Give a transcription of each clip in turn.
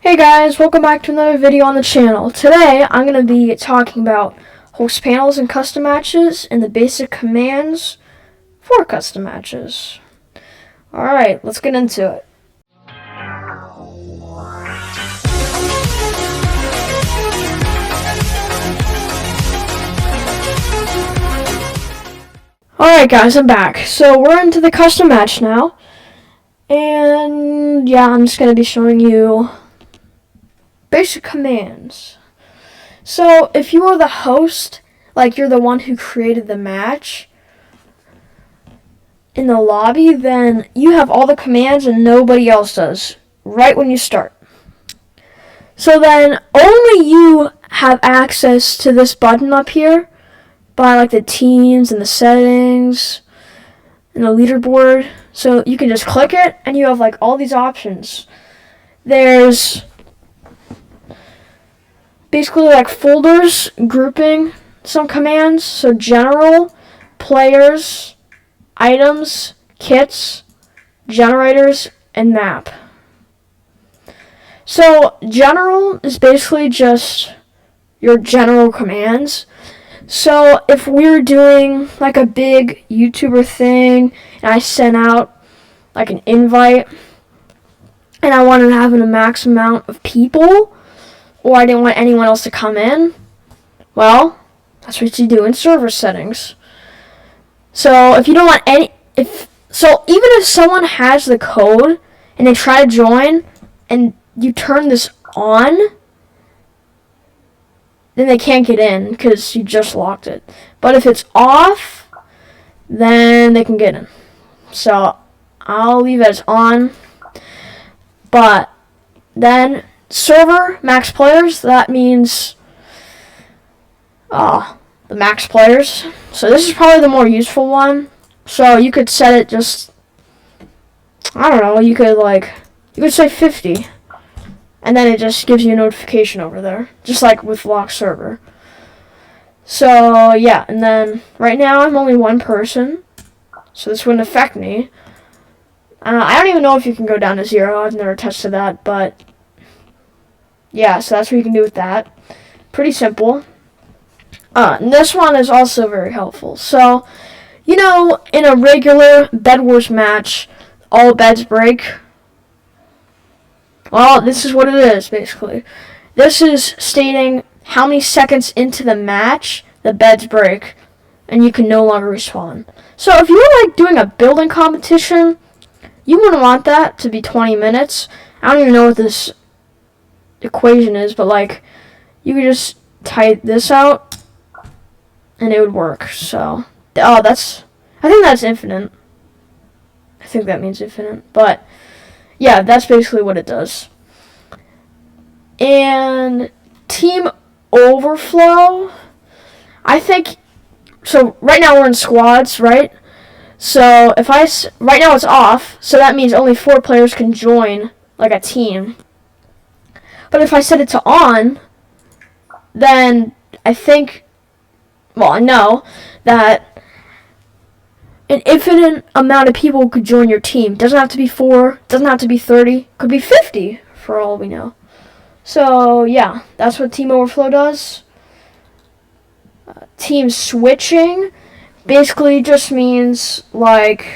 Hey guys, welcome back to another video on the channel. Today I'm going to be talking about host panels and custom matches and the basic commands for custom matches. Alright, let's get into it. Alright guys, I'm back. So we're into the custom match now. And yeah, I'm just going to be showing you basic commands. So if you are the host, like you're the one who created the match in the lobby, then you have all the commands and nobody else does right when you start. So then only you have access to this button up here by like the teams and the settings and the leaderboard. So you can just click it and you have like all these options. There's basically like folders grouping some commands. So general, players, items, kits, generators, and map. So general is basically just your general commands. So if we're doing like a big YouTuber thing and I sent out like an invite and I wanted to have a max amount of people, or I didn't want anyone else to come in, well, that's what you do in server settings. So if you don't want even if someone has the code and they try to join and you turn this on, then they can't get in because you just locked it. But if it's off, then they can get in. So I'll leave it as on. But then server max players, that means the max players. So this is probably the more useful one. So you could set it just, I don't know, you could say 50. And then it just gives you a notification over there, just like with lock server. So yeah, and then right now I'm only one person, so this wouldn't affect me. I don't even know if you can go down to 0. I've never tested that, but yeah, so that's what you can do with that. Pretty simple. And this one is also very helpful. So, you know, in a regular Bedwars match, all beds break. Well, this is what it is, basically. This is stating how many seconds into the match the beds break, and you can no longer respawn. So if you were like doing a building competition, you wouldn't want that to be 20 minutes. I don't even know what this equation is, but like, you could just type this out, and it would work. So, I think that's infinite. I think that means infinite, but yeah, that's basically what it does. And team overflow, I think, so right now we're in squads, right? So right now it's off, so that means only 4 players can join like a team. But if I set it to on, then I know that an infinite amount of people could join your team. Doesn't have to be 4, doesn't have to be 30, could be 50 for all we know. So yeah, that's what team overflow does. Team switching basically just means like,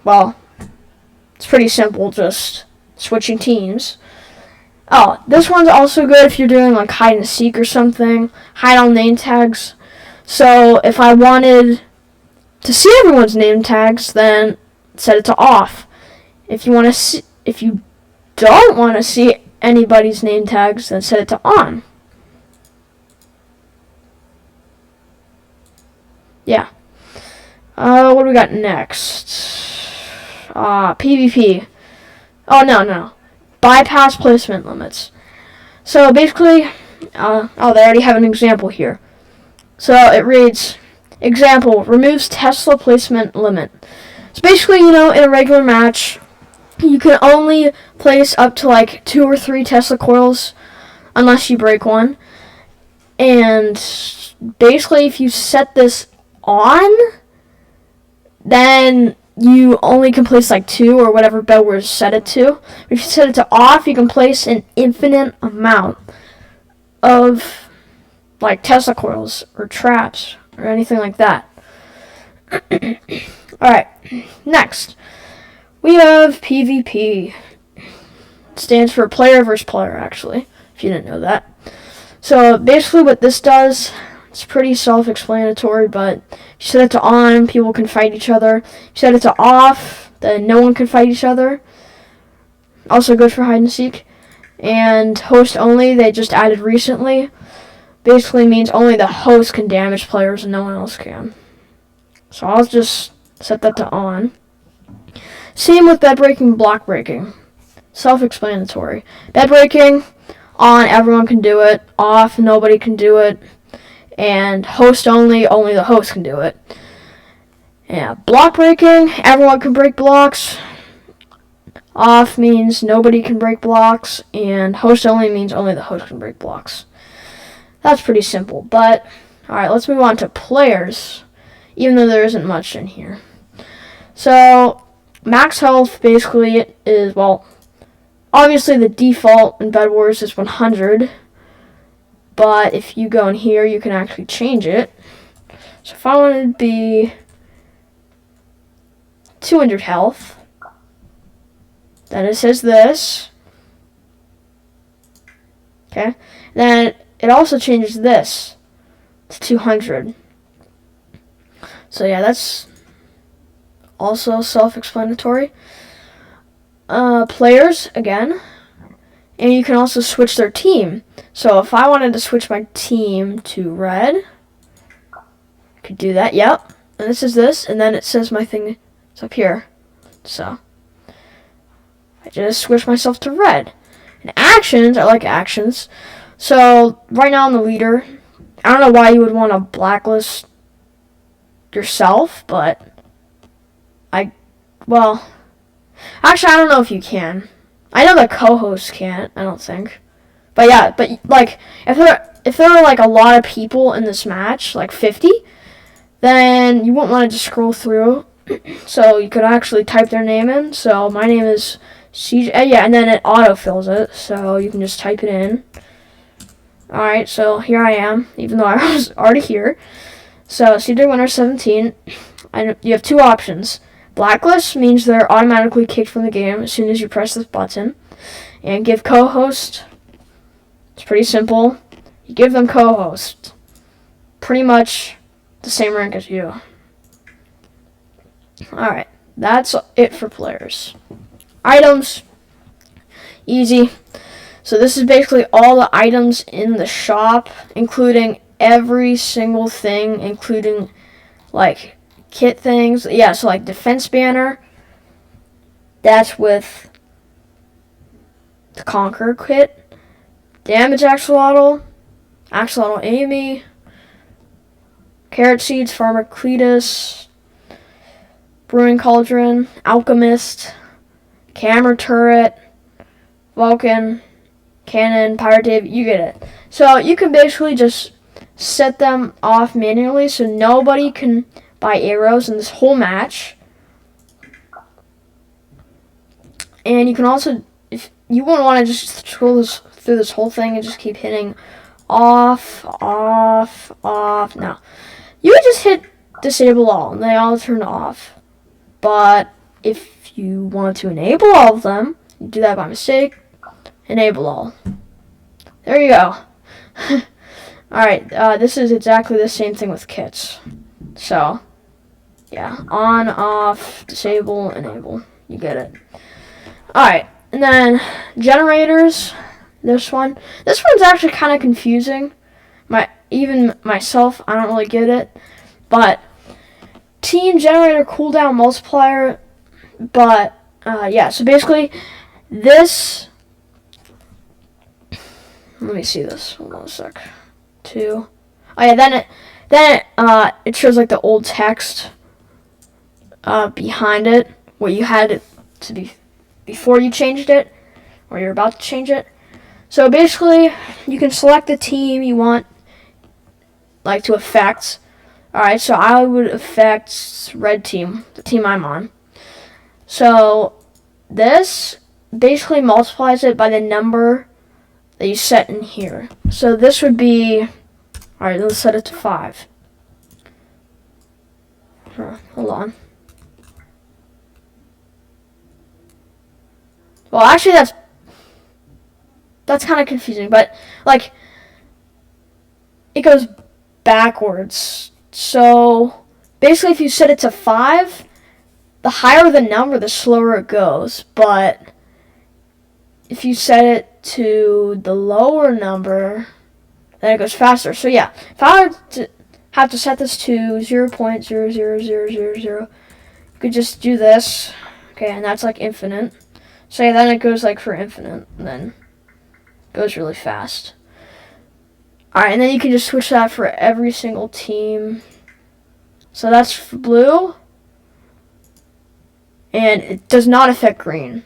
well, it's pretty simple, just switching teams. Oh, this one's also good if you're doing like hide and seek or something, hide all name tags. So if I wanted to see everyone's name tags, then set it to off. If you don't want to see anybody's name tags, then set it to on. Yeah. What do we got next? PvP. Oh, no. Bypass placement limits. So basically, they already have an example here. So it reads, example, removes Tesla placement limit. So basically, in a regular match, you can only place up to like 2 or 3 Tesla coils unless you break one. And basically, if you set this on, then you only can place like 2 or whatever Bedwars set it to. If you set it to off, you can place an infinite amount of like Tesla coils or traps or anything like that. Alright, next we have PvP. It stands for player versus player, actually, if you didn't know that. So basically what this does, it's pretty self-explanatory, but if you set it to on, people can fight each other. If you set it to off, then no one can fight each other. Also good for hide and seek. And host only, they just added recently. Basically means only the host can damage players and no one else can. So I'll just set that to on. Same with bed breaking, block breaking. Self-explanatory. Bed breaking, on, everyone can do it. Off, nobody can do it. And host only the host can do it. Yeah, block breaking, everyone can break blocks. Off means nobody can break blocks. And host only means only the host can break blocks. That's pretty simple. But, alright, let's move on to players. Even though there isn't much in here. So, max health basically is, well, obviously the default in Bedwars is 100. But if you go in here, you can actually change it. So if I wanted to be 200 health, then it says this. Okay. Then it also changes this to 200. So yeah, that's also self-explanatory. Players, again. And you can also switch their team. So if I wanted to switch my team to red, I could do that. Yep. And this is this. And then it says my thing is up here. So I just switch myself to red. And actions, I like actions. So right now I'm the leader. I don't know why you would want to blacklist yourself, but actually I don't know if you can. I know the co-hosts can't, I don't think. But yeah, but like if there are like a lot of people in this match, like 50, then you wouldn't want to just scroll through. So you could actually type their name in. So my name is CJ. Yeah, and then it autofills it, so you can just type it in. Alright, so here I am, even though I was already here. So CJ Winner 17. You have 2 options. Blacklist means they're automatically kicked from the game as soon as you press this button. And give co-host, it's pretty simple. You give them co-host. Pretty much the same rank as you. Alright, that's it for players. Items, easy. So this is basically all the items in the shop, including every single thing, including like kit things. Yeah, so like defense banner, that's with the Conqueror kit. Damage axolotl Amy, carrot seeds, farmer Cletus, brewing cauldron, alchemist, camera turret, Vulcan, cannon, pirate Dave, you get it. So you can basically just set them off manually so nobody can buy arrows in this whole match. And you can also, if you wouldn't want to just scroll through this whole thing and just keep hitting off. No. You would just hit disable all and they all turn off. But if you want to enable all of them, you do that by mistake, enable all. There you go. Alright, this is exactly the same thing with kits. So, yeah, on, off, disable, enable. You get it. Alright, and then generators. This one's actually kind of confusing. Even myself, I don't really get it. But team generator cooldown multiplier. But yeah, so basically this. Let me see this. Hold on a sec. 2. Oh yeah, then it shows like the old text behind it, what you had it to be before you changed it, or you're about to change it. So basically, you can select the team you want, like, to affect. Alright, so I would affect red team, the team I'm on. So this basically multiplies it by the number that you set in here. So this would be, alright, let's set it to 5. Hold on. Well, actually that's kind of confusing, but like it goes backwards. So basically if you set it to 5, the higher the number, the slower it goes. But if you set it to the lower number, then it goes faster. So yeah, if I were to have to set this to 0.00000, you could just do this. Okay, and that's like infinite. So yeah, then it goes like for infinite, and then it goes really fast. Alright, and then you can just switch that for every single team. So that's for blue. And it does not affect green.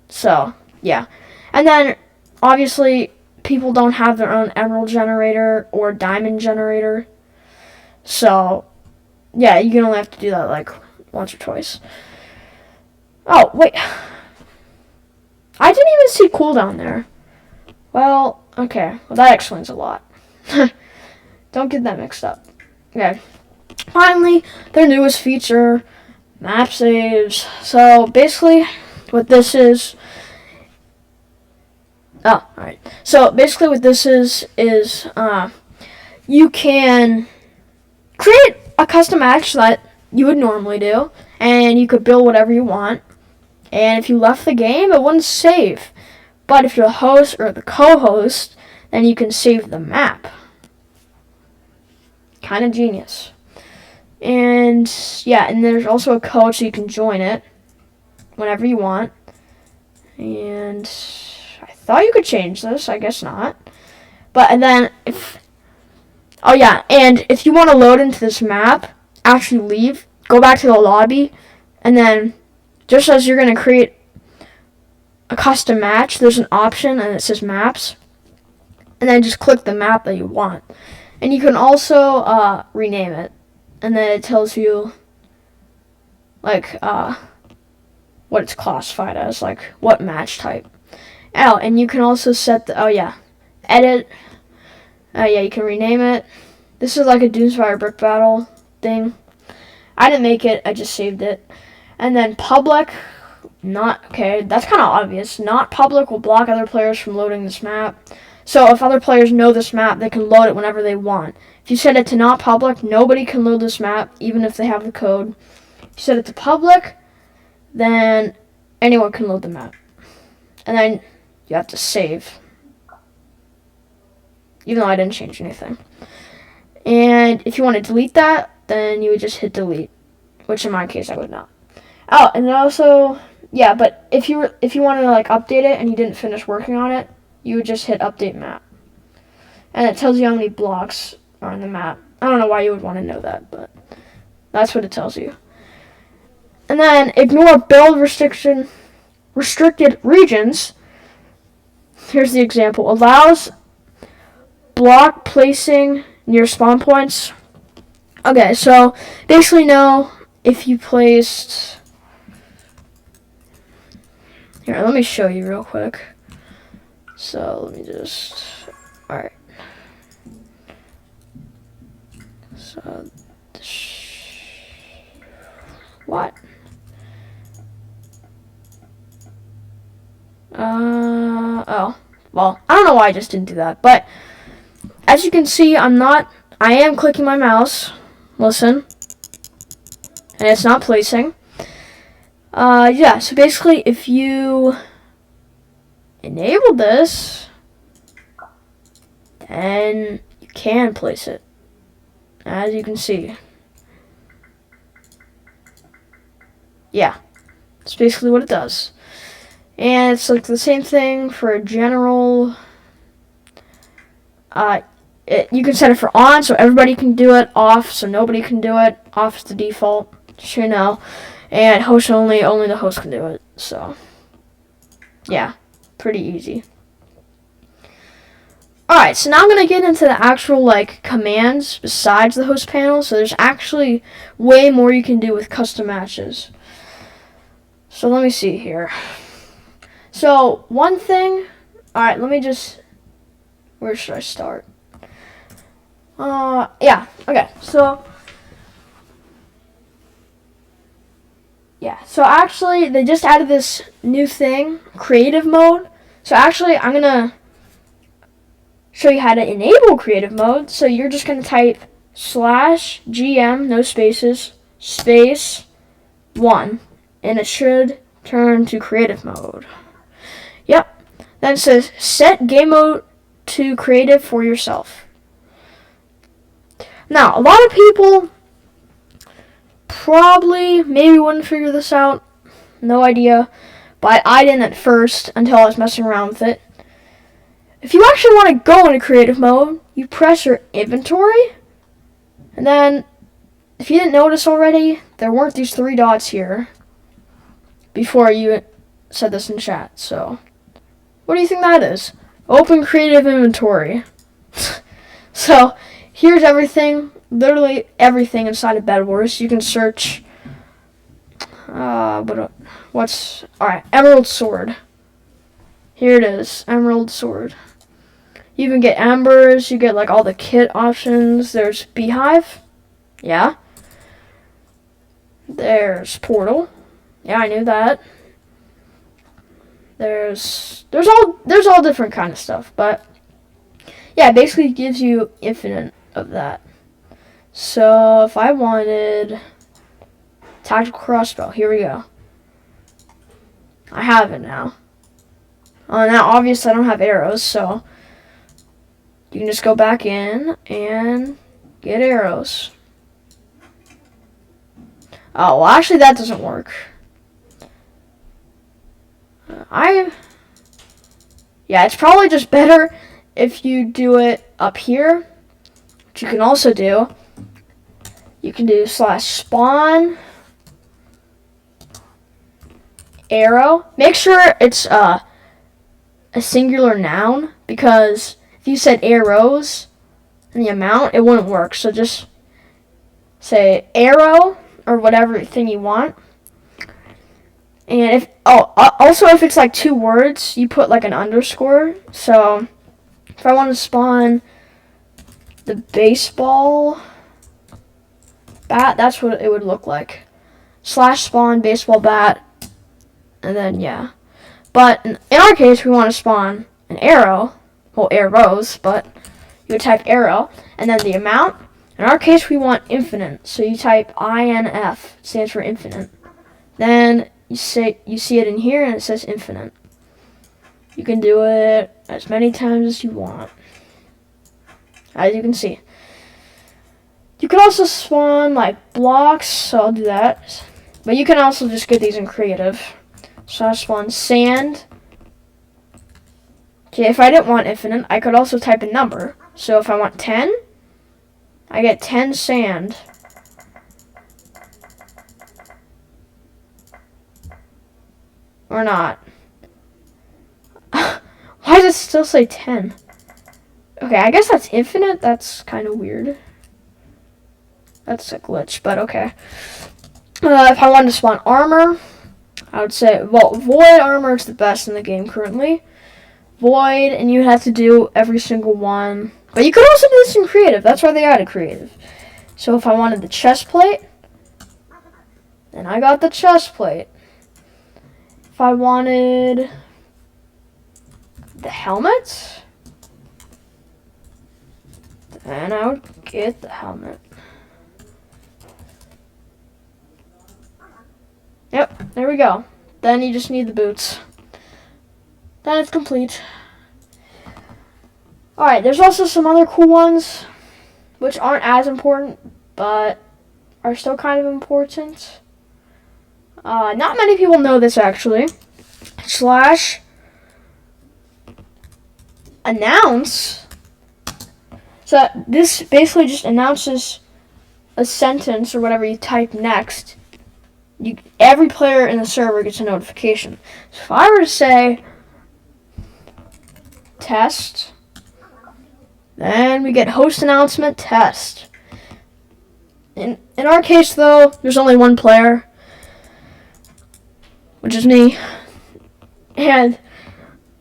So, yeah. And then, obviously, people don't have their own emerald generator or diamond generator. So, yeah, you can only have to do that, like, once or twice. Oh, wait. I didn't even see cooldown there. Well, okay. Well, that explains a lot. Don't get that mixed up. Okay. Finally, their newest feature, map saves. So basically what this is, alright. So basically what this is you can create a custom match that you would normally do, and you could build whatever you want, and if you left the game, it wouldn't save. But if you're the host or the co-host, then you can save the map. Kind of genius. And yeah, and there's also a code so you can join it whenever you want. And I thought you could change this, I guess not. But and then if you want to load into this map, actually leave, go back to the lobby, and then just as you're going to create a custom match, there's an option and it says maps, and then just click the map that you want. And you can also rename it, and then it tells you like what it's classified as, like what match type. Oh, and you can also set the edit. You can rename it. This is like a Doomsfire brick battle thing. I didn't make it, I just saved it. And then public, not okay, that's kind of obvious. Not public will block other players from loading this map. So if other players know this map, they can load it whenever they want. If you set it to not public, nobody can load this map, even if they have the code. If you set it to public, then anyone can load the map. And then you have to save. Even though I didn't change anything. And if you want to delete that, then you would just hit delete. Which in my case, I would not. Oh, and then also, yeah, but if you want to like update it and you didn't finish working on it, you would just hit update map. And it tells you how many blocks are on the map. I don't know why you would want to know that, but that's what it tells you. And then ignore build restricted regions. Here's the example. Allows block placing near spawn points. Okay, so basically no, if you placed... Here, let me show you real quick. So let me just... Alright. So... What? Oh. Well, I don't know why I just didn't do that, but as you can see, I am clicking my mouse. Listen. And it's not placing. Yeah, so basically if you enable this, then you can place it. As you can see. Yeah. That's basically what it does. And it's like the same thing for a general. You can set it for on, so everybody can do it. Off, so nobody can do it. Off is the default, just so you know. And host only the host can do it. So, yeah, pretty easy. Alright, so now I'm going to get into the actual, like, commands besides the host panel. So there's actually way more you can do with custom matches. So let me see here. So one thing, alright, let me just, where should I start? Yeah, okay, so, yeah, so actually, they just added this new thing, creative mode. So actually, I'm gonna show you how to enable creative mode. So you're just gonna type /GM, no spaces, space 1, and it should turn to creative mode. Yep. Then it says set game mode to creative for yourself. Now, a lot of people probably maybe wouldn't figure this out. No idea. But I didn't at first until I was messing around with it. If you actually want to go into creative mode, you press your inventory. And then, if you didn't notice already, there weren't these 3 dots here before you said this in chat. So, what do you think that is? Open creative inventory. So, here's everything, literally everything inside of Bedwars. You can search, alright, Emerald Sword. Here it is, Emerald Sword. You can get embers, you get like all the kit options. There's Beehive, yeah. There's Portal, yeah, I knew that. There's all different kind of stuff, but yeah, it basically gives you infinite of that. So if I wanted tactical crossbow, here we go. I have it now. Now obviously I don't have arrows, so you can just go back in and get arrows. Oh, well actually that doesn't work. Yeah, it's probably just better if you do it up here, which you can also do. You can do /spawn arrow. Make sure it's a singular noun, because if you said arrows and the amount, it wouldn't work. So just say arrow or whatever thing you want. And if also if it's like 2 words, you put like an underscore. So if I want to spawn the baseball bat, that's what it would look like. /spawn baseball bat, and then yeah. But in our case, we want to spawn an arrow, well, arrows, but you would type arrow, and then the amount. In our case, we want infinite, so you type INF, stands for infinite. Then you see it in here, and it says infinite. You can do it as many times as you want, as you can see. You can also spawn like blocks, so I'll do that. But you can also just get these in creative. So I spawn sand. Okay, if I didn't want infinite, I could also type a number. So if I want 10, I get 10 sand. Or not. Why does it still say 10? Okay, I guess that's infinite. That's kind of weird. That's a glitch, but okay. If I wanted to spawn armor, I would say, well, void armor is the best in the game currently. Void, and you have to do every single one. But you could also do this in creative. That's why they added creative. So if I wanted the chest plate, then I got the chest plate. If I wanted the helmet, then I would get the helmet. Yep, there we go. Then you just need the boots. Then it's complete. Alright, there's also some other cool ones, which aren't as important, but are still kind of important. Not many people know this, actually. /announce. So this basically just announces a sentence or whatever you type next. Every player in the server gets a notification. So if I were to say test, then we get host announcement test. In our case, though, there's only one player. which is me. And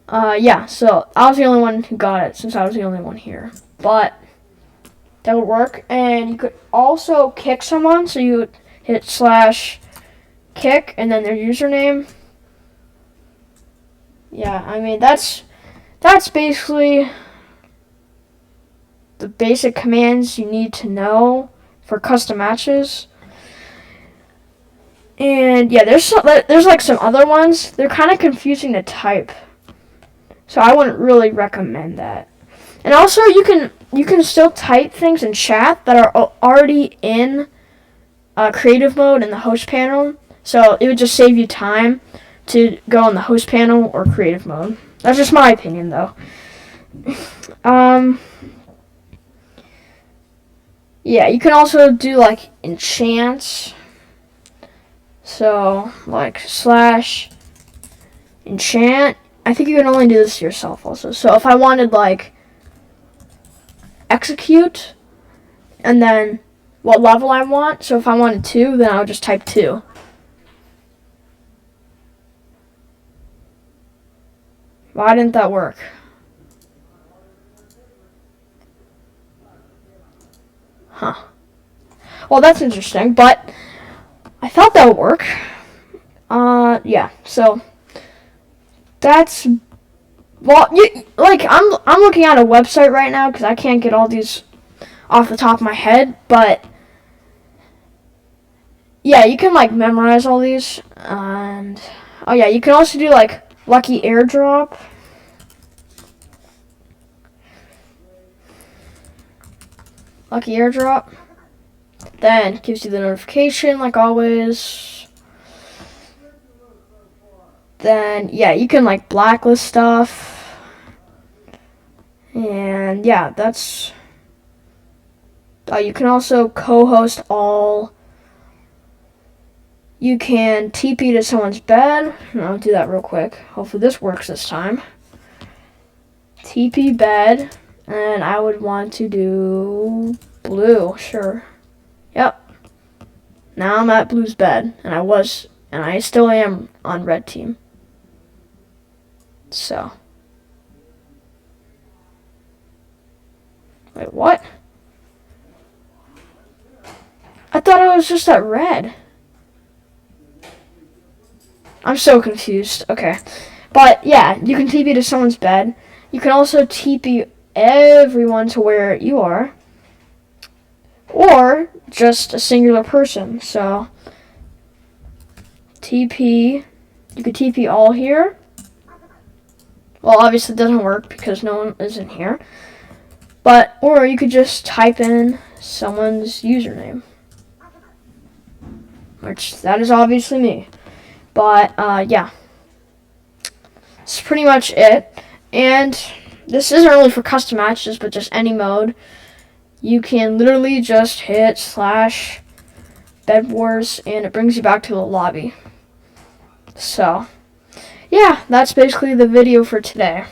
yeah, so I was the only one who got it since I was the only one here. But that would work. And you could also kick someone, so you would hit /kick and then their username. Yeah, I mean that's basically the basic commands you need to know for custom matches. And yeah, there's like some other ones. They're kind of confusing to type, so I wouldn't really recommend that. And also, you can still type things in chat that are already in creative mode in the host panel. So it would just save you time to go on the host panel or creative mode. That's just my opinion, though. Yeah, you can also do like enchants. So like /enchant. I think you can only do this to yourself also. So if I wanted like execute and then what level I want, so if I wanted 2, then I would just type 2. Why didn't that work? Huh. Well, that's interesting, but I thought that would work. Yeah, so that's, well, I'm looking at a website right now because I can't get all these off the top of my head, but yeah, you can like memorize all these. And oh yeah, you can also do like lucky airdrop. Lucky airdrop. Then gives you the notification like always. Then yeah, you can like blacklist stuff. And yeah, that's you can also co-host all. You can TP to someone's bed. I'll do that real quick. Hopefully this works this time. TP bed. And I would want to do blue. Sure. Yep. Now I'm at blue's bed. And I still am on red team. So. Wait, what? I thought I was just at red. I'm so confused. Okay. But yeah, you can TP to someone's bed. You can also TP everyone to where you are. Or just a singular person. So TP, you could TP all here. Well, obviously it doesn't work because no one is in here. But, or you could just type in someone's username. Which, that is obviously me. But, yeah. That's pretty much it. And this isn't really for custom matches, but just any mode. You can literally just hit /Bedwars, and it brings you back to the lobby. So, yeah, that's basically the video for today.